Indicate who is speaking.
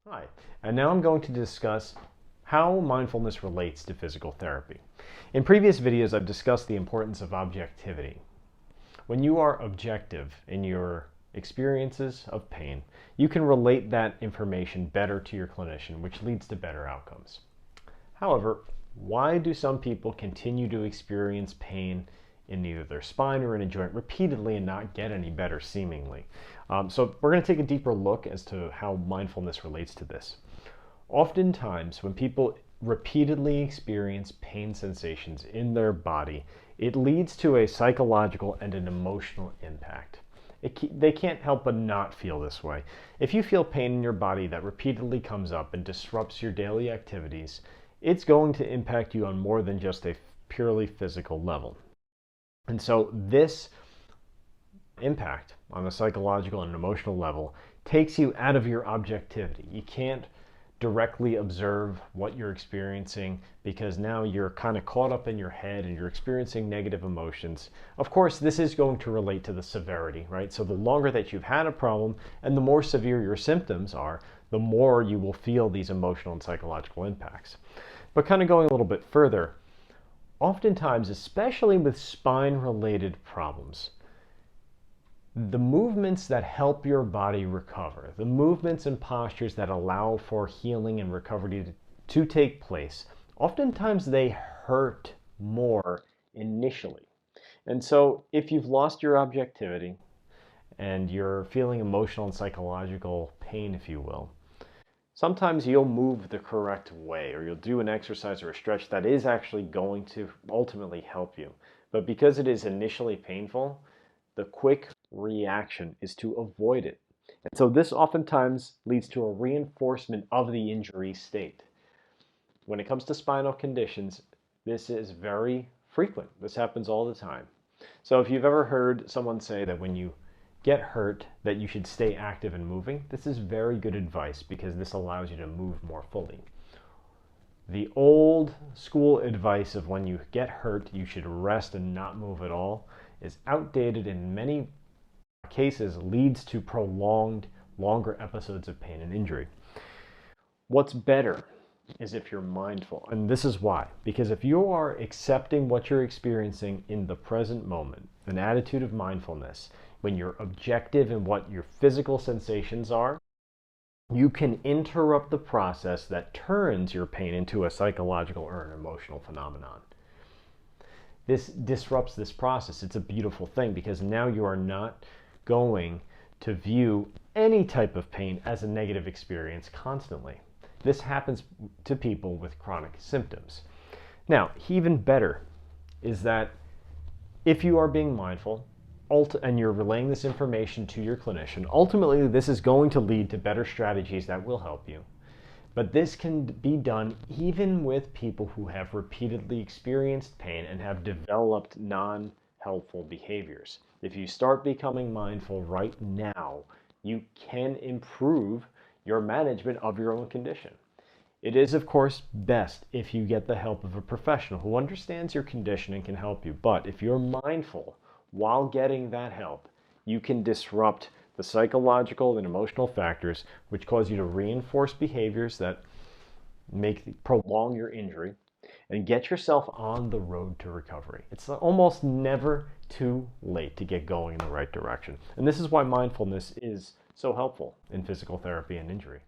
Speaker 1: Hi, and now I'm going to discuss how mindfulness relates to physical therapy. In previous videos, I've discussed the importance of objectivity. When you are objective in your experiences of pain, you can relate that information better to your clinician, which leads to better outcomes. However, why do some people continue to experience pain in either their spine or in a joint repeatedly and not get any better seemingly? So we're going to take a deeper look as to how mindfulness relates to this. Oftentimes, when people repeatedly experience pain sensations in their body, it leads to a psychological and an emotional impact. They can't help but not feel this way. If you feel pain in your body that repeatedly comes up and disrupts your daily activities, it's going to impact you on more than just a purely physical level. And so this impact on a psychological and emotional level takes you out of your objectivity. You can't directly observe what you're experiencing because now you're kind of caught up in your head and you're experiencing negative emotions. Of course, this is going to relate to the severity, right? So the longer that you've had a problem and the more severe your symptoms are, the more you will feel these emotional and psychological impacts. But kind of going a little bit further, oftentimes, especially with spine-related problems, the movements that help your body recover, the movements and postures that allow for healing and recovery to take place, oftentimes they hurt more initially. And so if you've lost your objectivity and you're feeling emotional and psychological pain, if you will, sometimes you'll move the correct way or you'll do an exercise or a stretch that is actually going to ultimately help you. But because it is initially painful, the quick reaction is to avoid it. And so this oftentimes leads to a reinforcement of the injury state. When it comes to spinal conditions, this is very frequent. This happens all the time. So if you've ever heard someone say that when you get hurt that you should stay active and moving, this is very good advice because this allows you to move more fully. The old school advice of when you get hurt you should rest and not move at all is outdated, in many cases leads to prolonged, longer episodes of pain and injury. What's better is if you're mindful, and this is why. Because if you are accepting what you're experiencing in the present moment, an attitude of mindfulness, when you're objective in what your physical sensations are, you can interrupt the process that turns your pain into a psychological or an emotional phenomenon. This disrupts this process. It's a beautiful thing because now you are not going to view any type of pain as a negative experience constantly. This happens to people with chronic symptoms. Now, even better is that if you are being mindful and you're relaying this information to your clinician, ultimately this is going to lead to better strategies that will help you. But this can be done even with people who have repeatedly experienced pain and have developed non-helpful behaviors. If you start becoming mindful right now, you can improve your management of your own condition. It is, of course, best if you get the help of a professional who understands your condition and can help you. But if you're mindful while getting that help, you can disrupt the psychological and emotional factors which cause you to reinforce behaviors that prolong your injury and get yourself on the road to recovery. It's almost never too late to get going in the right direction. And this is why mindfulness is so helpful in physical therapy and injury.